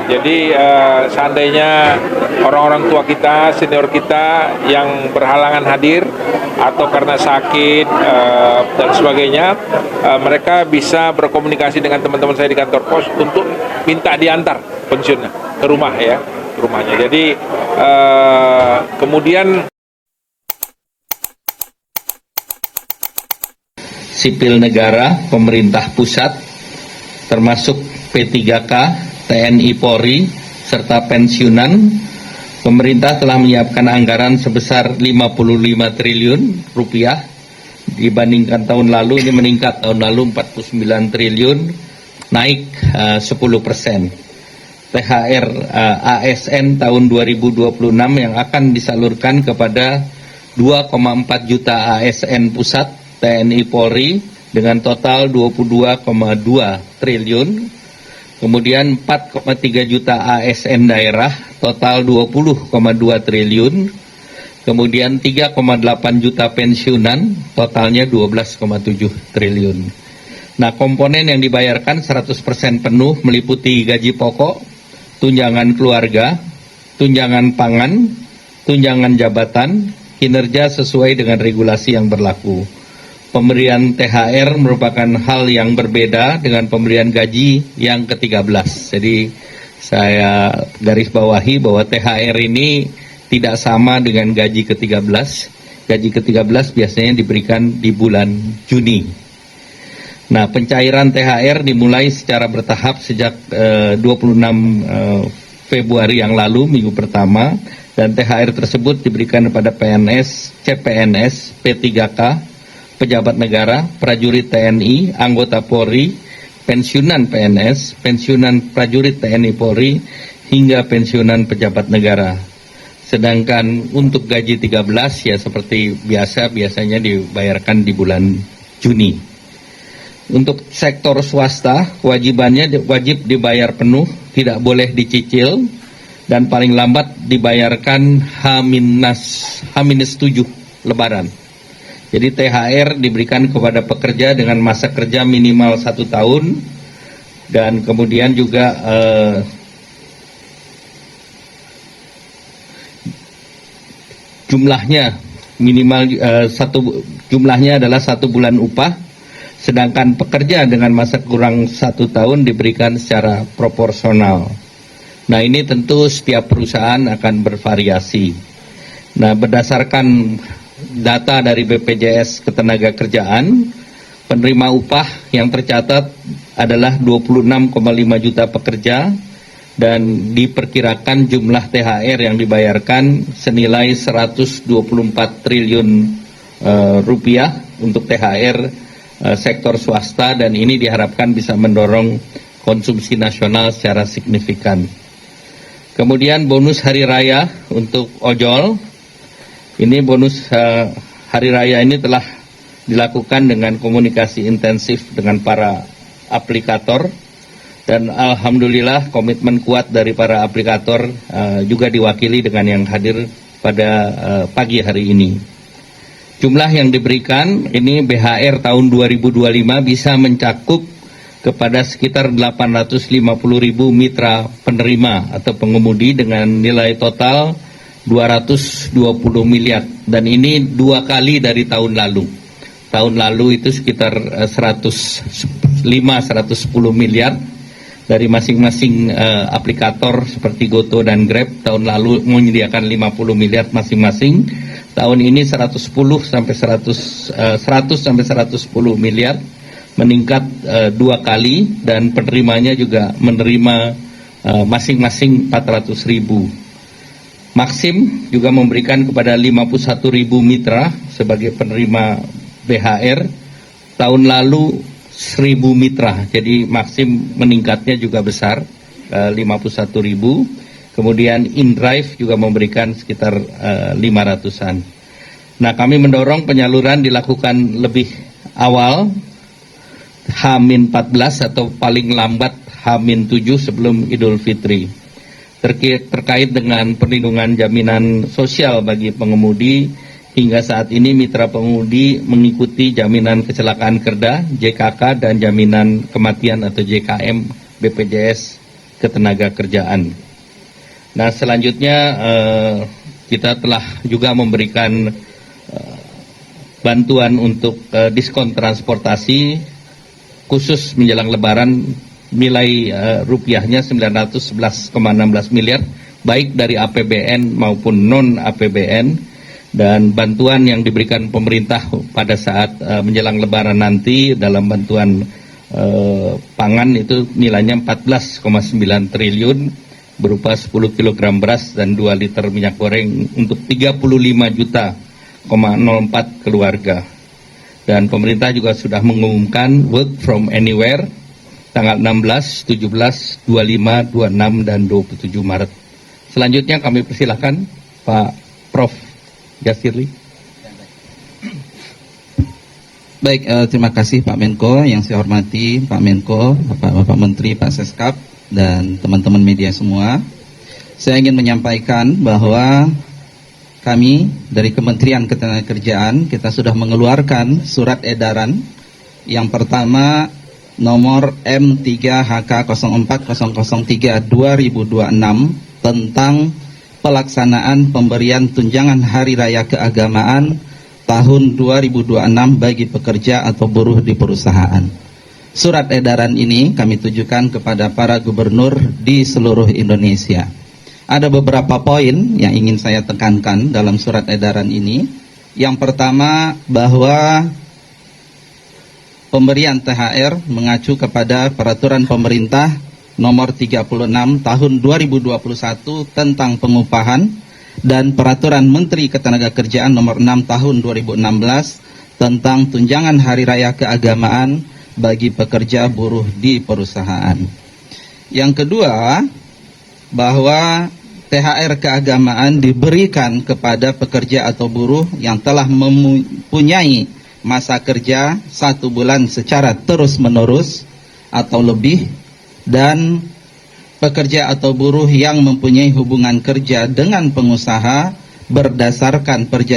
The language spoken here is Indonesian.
Jadi seandainya orang-orang tua kita, senior kita yang berhalangan hadir atau karena sakit dan sebagainya, mereka bisa berkomunikasi dengan teman-teman saya di kantor pos untuk minta diantar pensiunnya ke rumah ya, ke rumahnya. Jadi kemudian sipil negara, pemerintah pusat, termasuk P3K, TNI Polri, serta pensiunan, pemerintah telah menyiapkan anggaran sebesar 55 triliun rupiah. Dibandingkan tahun lalu, ini meningkat. Tahun lalu 49 triliun, naik 10%. THR ASN tahun 2026 yang akan disalurkan kepada 2,4 juta ASN pusat TNI Polri dengan total 22,2 triliun. Kemudian 4,3 juta ASN daerah, total 20,2 triliun. Kemudian 3,8 juta pensiunan, totalnya 12,7 triliun. Nah, komponen yang dibayarkan 100% penuh meliputi gaji pokok, tunjangan keluarga, tunjangan pangan, tunjangan jabatan, kinerja sesuai dengan regulasi yang berlaku. Pemberian THR merupakan hal yang berbeda dengan pemberian gaji yang ke-13. Jadi saya garis bawahi bahwa THR ini tidak sama dengan gaji ke-13. Gaji ke-13 biasanya diberikan di bulan Juni. Nah, pencairan THR dimulai secara bertahap sejak 26 Februari yang lalu, minggu pertama, dan THR tersebut diberikan kepada PNS, CPNS, P3K, pejabat negara, prajurit TNI, anggota Polri, pensiunan PNS, pensiunan prajurit TNI Polri, hingga pensiunan pejabat negara. Sedangkan untuk gaji 13 ya seperti biasanya dibayarkan di bulan Juni. Untuk sektor swasta, kewajibannya wajib dibayar penuh, tidak boleh dicicil, dan paling lambat dibayarkan H-7 Lebaran. Jadi THR diberikan kepada pekerja dengan masa kerja minimal 1 tahun, dan kemudian juga jumlahnya minimal jumlahnya adalah 1 bulan upah, sedangkan pekerja dengan masa kurang 1 tahun diberikan secara proporsional. Nah, ini tentu setiap perusahaan akan bervariasi. Nah, berdasarkan data dari BPJS Ketenagakerjaan, penerima upah yang tercatat adalah 26,5 juta pekerja, dan diperkirakan jumlah THR yang dibayarkan senilai 124 triliun rupiah untuk THR sektor swasta, dan ini diharapkan bisa mendorong konsumsi nasional secara signifikan. Kemudian bonus hari raya untuk ojol. Ini bonus hari raya ini telah dilakukan dengan komunikasi intensif dengan para aplikator, dan alhamdulillah komitmen kuat dari para aplikator juga diwakili dengan yang hadir pada pagi hari ini. Jumlah yang diberikan ini BHR tahun 2025 bisa mencakup kepada sekitar 850.000 mitra penerima atau pengemudi dengan nilai total 220 miliar, dan ini 2 kali dari tahun lalu. Tahun lalu itu sekitar 110 miliar dari masing-masing aplikator seperti Goto dan Grab. Tahun lalu menyediakan 50 miliar masing-masing. Tahun ini 100 sampai 110 miliar, meningkat 2 kali, dan penerimanya juga menerima masing-masing 400.000. Maxim juga memberikan kepada 51.000 mitra sebagai penerima BHR. Tahun lalu 1.000 mitra, jadi Maxim meningkatnya juga besar, 51.000. Kemudian InDrive juga memberikan sekitar 500-an. Nah, kami mendorong penyaluran dilakukan lebih awal, H-14 atau paling lambat H-7 sebelum Idul Fitri. Terkait dengan perlindungan jaminan sosial bagi pengemudi, hingga saat ini mitra pengemudi mengikuti jaminan kecelakaan kerja JKK dan jaminan kematian atau JKM BPJS Ketenagakerjaan. Nah, selanjutnya kita telah juga memberikan bantuan untuk diskon transportasi khusus menjelang Lebaran, nilai rupiahnya 911,16 miliar, baik dari APBN maupun non APBN. Dan bantuan yang diberikan pemerintah pada saat menjelang Lebaran nanti dalam bantuan pangan itu nilainya 14,9 triliun berupa 10 kg beras dan 2 liter minyak goreng untuk 35,04 juta keluarga. Dan pemerintah juga sudah mengumumkan work from anywhere tanggal 16, 17, 25, 26, dan 27 Maret. Selanjutnya kami persilahkan Pak Prof. Jasirli. Baik, terima kasih Pak Menko. Yang saya hormati Pak Menko, Bapak Menteri, Pak Seskap, dan teman-teman media semua. Saya ingin menyampaikan bahwa kami dari Kementerian Ketenagakerjaan kita sudah mengeluarkan surat edaran yang pertama nomor M3HK04003/2026 tentang pelaksanaan pemberian tunjangan Hari Raya Keagamaan tahun 2026 bagi pekerja atau buruh di perusahaan. Surat edaran ini kami tujukan kepada para gubernur di seluruh Indonesia. Ada beberapa poin yang ingin saya tekankan dalam surat edaran ini. Yang pertama, bahwa pemberian THR mengacu kepada peraturan pemerintah nomor 36 tahun 2021 tentang pengupahan dan peraturan Menteri Ketenagakerjaan nomor 6 tahun 2016 tentang tunjangan Hari Raya Keagamaan bagi pekerja buruh di perusahaan. Yang kedua, bahwa THR keagamaan diberikan kepada pekerja atau buruh yang telah mempunyai masa kerja 1 bulan secara terus-menerus atau lebih, dan pekerja atau buruh yang mempunyai hubungan kerja dengan pengusaha berdasarkan perjanjian